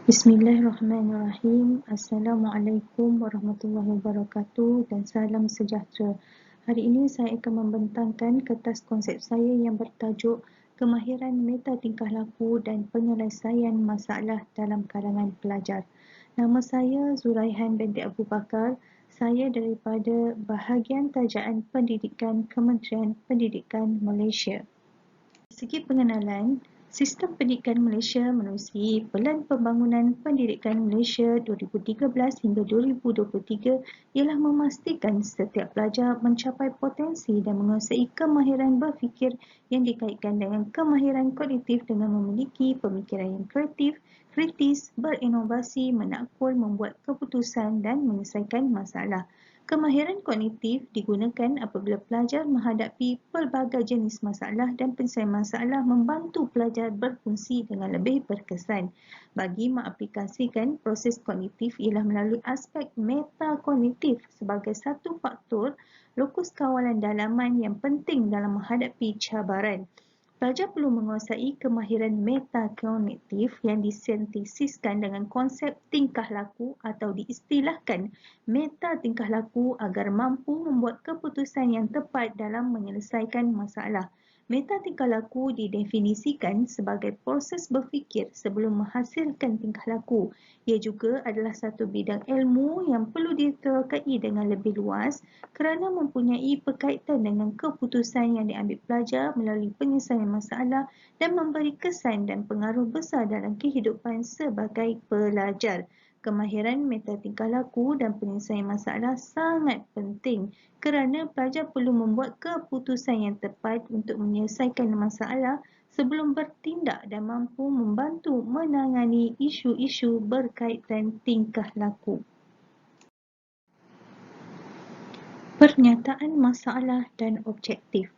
Bismillahirrahmanirrahim. Assalamualaikum warahmatullahi wabarakatuh dan salam sejahtera. Hari ini saya akan membentangkan kertas konsep saya yang bertajuk Kemahiran Meta Tingkah Laku dan Penyelesaian Masalah dalam Kalangan Pelajar. Nama saya Zuraihan binti Abu Bakar. Saya daripada Bahagian Tajaan Pendidikan Kementerian Pendidikan Malaysia. Dari segi pengenalan, sistem pendidikan Malaysia menerusi Pelan Pembangunan Pendidikan Malaysia 2013 hingga 2023 ialah memastikan setiap pelajar mencapai potensi dan menguasai kemahiran berfikir yang dikaitkan dengan kemahiran kognitif dengan memiliki pemikiran yang kreatif, kritis, berinovasi, menakul, membuat keputusan dan menyelesaikan masalah. Kemahiran kognitif digunakan apabila pelajar menghadapi pelbagai jenis masalah dan penyelesaian masalah membantu pelajar berfungsi dengan lebih berkesan. Bagi mengaplikasikan proses kognitif ialah melalui aspek metakognitif sebagai satu faktor lokus kawalan dalaman yang penting dalam menghadapi cabaran. Pelajar perlu menguasai kemahiran metakognitif yang disintesiskan dengan konsep tingkah laku atau diistilahkan meta tingkah laku agar mampu membuat keputusan yang tepat dalam menyelesaikan masalah. Meta tingkah laku didefinisikan sebagai proses berfikir sebelum menghasilkan tingkah laku. Ia juga adalah satu bidang ilmu yang perlu diterokai dengan lebih luas kerana mempunyai berkaitan dengan keputusan yang diambil pelajar melalui penyelesaian masalah dan memberi kesan dan pengaruh besar dalam kehidupan sebagai pelajar. Kemahiran meta tingkah laku dan penyelesaian masalah sangat penting kerana pelajar perlu membuat keputusan yang tepat untuk menyelesaikan masalah sebelum bertindak dan mampu membantu menangani isu-isu berkaitan tingkah laku. Pernyataan masalah dan objektif.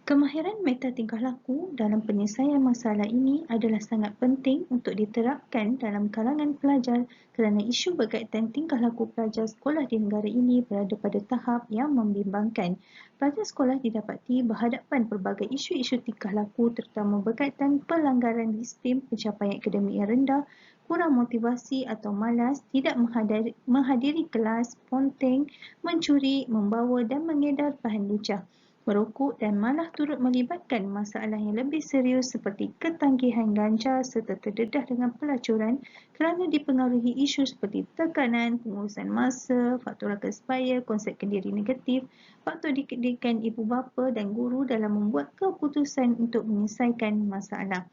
Kemahiran meta tingkah laku dalam penyelesaian masalah ini adalah sangat penting untuk diterapkan dalam kalangan pelajar kerana isu berkaitan tingkah laku pelajar sekolah di negara ini berada pada tahap yang membimbangkan. Pelajar sekolah didapati berhadapan pelbagai isu-isu tingkah laku terutama berkaitan pelanggaran disiplin, pencapaian akademik yang rendah, kurang motivasi atau malas, tidak menghadiri kelas, ponteng, mencuri, membawa dan mengedar bahan lucah, merokok dan malah turut melibatkan masalah yang lebih serius seperti ketanggihan ganja serta terdedah dengan pelacuran kerana dipengaruhi isu seperti tekanan, pengurusan masa, faktor rakan sebaya, konsep kendiri negatif, faktor didikan ibu bapa dan guru dalam membuat keputusan untuk menyelesaikan masalah.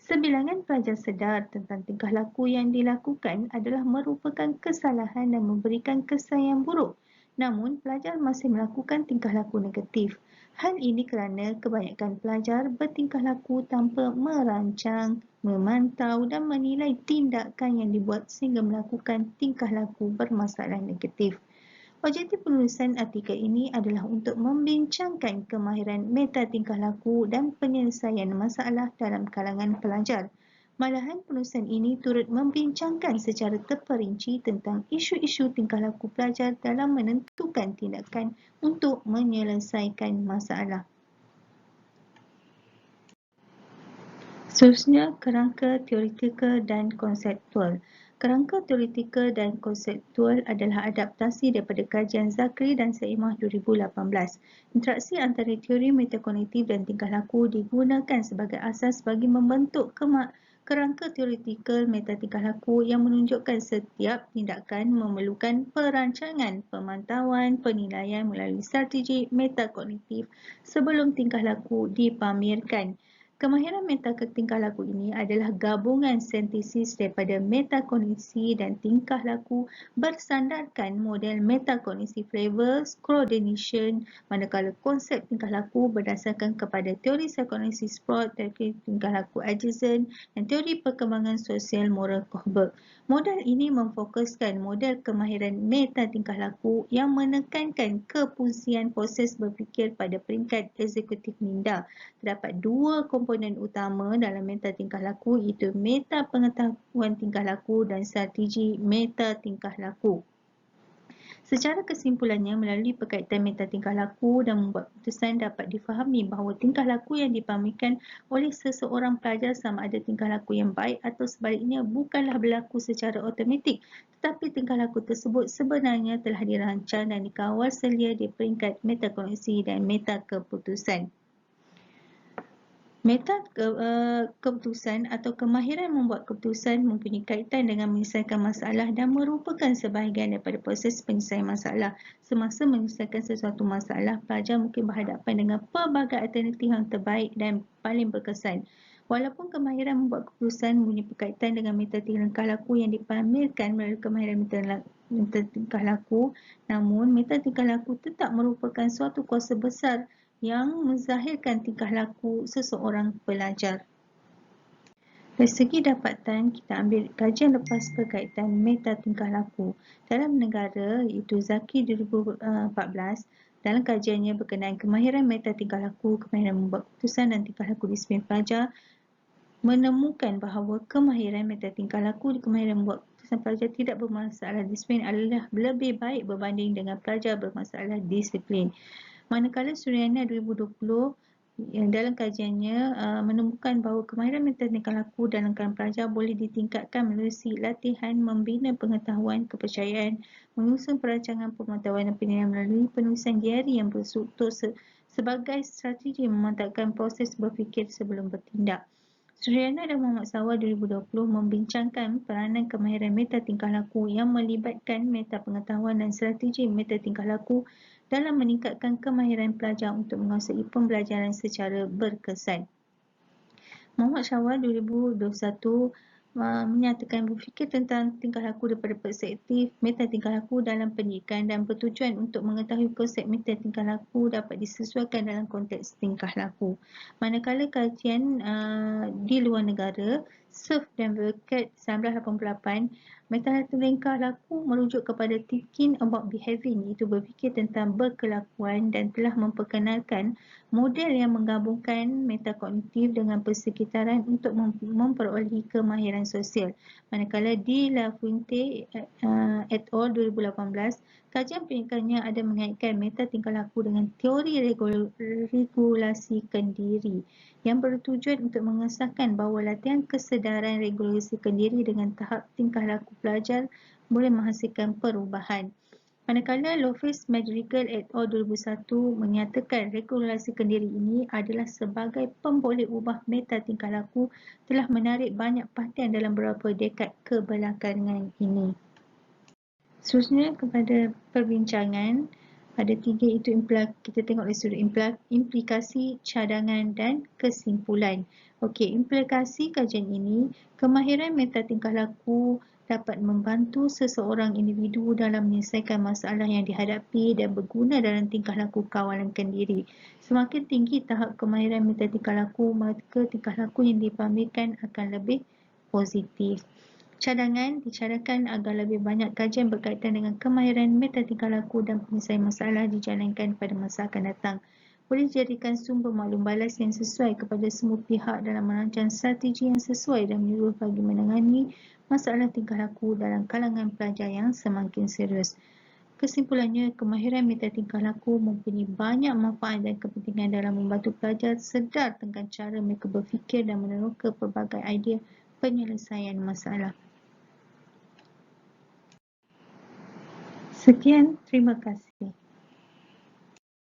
Sebilangan pelajar sedar tentang tingkah laku yang dilakukan adalah merupakan kesalahan dan memberikan kesan yang buruk. Namun, pelajar masih melakukan tingkah laku negatif. Hal ini kerana kebanyakan pelajar bertingkah laku tanpa merancang, memantau dan menilai tindakan yang dibuat sehingga melakukan tingkah laku bermasalah negatif. Objektif penulisan artikel ini adalah untuk membincangkan kemahiran meta tingkah laku dan penyelesaian masalah dalam kalangan pelajar. Malahan penulisan ini turut membincangkan secara terperinci tentang isu-isu tingkah laku pelajar dalam menentukan tindakan untuk menyelesaikan masalah. Seterusnya, kerangka teoretikal dan konseptual. Kerangka teoretikal dan konseptual adalah adaptasi daripada kajian Zakri dan Saimah 2018. Interaksi antara teori metakognitif dan tingkah laku digunakan sebagai asas bagi membentuk kerangka teoretikal meta tingkah laku yang menunjukkan setiap tindakan memerlukan perancangan, pemantauan, penilaian melalui strategi metakognitif sebelum tingkah laku dipamerkan. Kemahiran meta tingkah laku ini adalah gabungan sintesis daripada metakognisi dan tingkah laku bersandarkan model metakognisi flavor coordination, manakala konsep tingkah laku berdasarkan kepada teori psikognisi Sprott, teori tingkah laku adjacent dan teori perkembangan sosial moral Kohlberg. Model ini memfokuskan model kemahiran meta tingkah laku yang menekankan kefungsian proses berfikir pada peringkat eksekutif minda. Terdapat dua komponen utama dalam meta tingkah laku iaitu meta pengetahuan tingkah laku dan strategi meta tingkah laku. Secara kesimpulannya, melalui perkaitan meta tingkah laku dan membuat keputusan dapat difahami bahawa tingkah laku yang dipamerkan oleh seseorang pelajar sama ada tingkah laku yang baik atau sebaliknya bukanlah berlaku secara automatik, tetapi tingkah laku tersebut sebenarnya telah dirancang dan dikawal selia di peringkat metakognisi dan meta keputusan. Keputusan atau kemahiran membuat keputusan mempunyai kaitan dengan menyelesaikan masalah dan merupakan sebahagian daripada proses penyelesaian masalah. Semasa menyelesaikan sesuatu masalah, pelajar mungkin berhadapan dengan pelbagai alternatif yang terbaik dan paling berkesan. Walaupun kemahiran membuat keputusan mempunyai berkaitan dengan meta tingkah laku yang dipamerkan melalui kemahiran meta tingkah laku, namun meta tingkah laku tetap merupakan suatu kuasa besar yang menzahirkan tingkah laku seseorang pelajar. Dari segi dapatan, kita ambil kajian lepas berkaitan meta tingkah laku. Dalam negara iaitu Zaki 2014, dalam kajiannya berkenaan kemahiran meta tingkah laku, kemahiran membuat keputusan dan tingkah laku disiplin pelajar, menemukan bahawa kemahiran meta tingkah laku di kemahiran membuat keputusan pelajar tidak bermasalah disiplin adalah lebih baik berbanding dengan pelajar bermasalah disiplin. Manakala Suryana 2020 dalam kajiannya menemukan bahawa kemahiran meta tingkah laku dalam kalangan pelajar boleh ditingkatkan melalui latihan membina pengetahuan, kepercayaan, menyusun perancangan pengetahuan dan penilaian melalui penulisan diari yang berstruktur sebagai strategi memantapkan proses berfikir sebelum bertindak. Suryana dan Muhammad Sawa 2020 membincangkan peranan kemahiran meta tingkah laku yang melibatkan meta pengetahuan dan strategi meta tingkah laku dalam meningkatkan kemahiran pelajar untuk menguasai pembelajaran secara berkesan. Muhammad Syawal 2021 menyatakan berfikir tentang tingkah laku daripada perspektif meta tingkah laku dalam pendidikan dan bertujuan untuk mengetahui konsep meta tingkah laku dapat disesuaikan dalam konteks tingkah laku. Manakala kajian di luar negara, Cerf dan Burkett 1988, meta tingkah laku merujuk kepada thinking about behaving, iaitu berfikir tentang berkelakuan, dan telah memperkenalkan model yang menggabungkan metakognitif dengan persekitaran untuk memperolehi kemahiran sosial. Manakala di La Fuente et al. 2018, kajian pendidikannya ada mengaitkan meta tingkah laku dengan teori regulasikan diri yang bertujuan untuk mengesahkan bahawa latihan kesedaran regulasikan diri dengan tahap tingkah laku pelajar boleh menghasilkan perubahan. Manakala Lopez Madrigal et al. 2001 menyatakan regulasikan diri ini adalah sebagai pemboleh ubah meta tingkah laku telah menarik banyak perhatian dalam beberapa dekad kebelakangan ini. Seterusnya kepada perbincangan, ada tiga, itu kita tengok dari sudut implikasi, cadangan dan kesimpulan. Okey, implikasi kajian ini, kemahiran meta tingkah laku dapat membantu seseorang individu dalam menyelesaikan masalah yang dihadapi dan berguna dalam tingkah laku kawalankan diri. Semakin tinggi tahap kemahiran meta tingkah laku, maka tingkah laku yang dipamerkan akan lebih positif. Cadangan dicadangkan agar lebih banyak kajian berkaitan dengan kemahiran meta tingkah laku dan penyelesaian masalah dijalankan pada masa akan datang. Boleh dijadikan sumber maklum balas yang sesuai kepada semua pihak dalam merancang strategi yang sesuai dan menyeluruh bagi menangani masalah tingkah laku dalam kalangan pelajar yang semakin serius. Kesimpulannya, kemahiran meta tingkah laku mempunyai banyak manfaat dan kepentingan dalam membantu pelajar sedar tentang cara mereka berfikir dan meneroka pelbagai idea penyelesaian masalah. Sekian, terima kasih.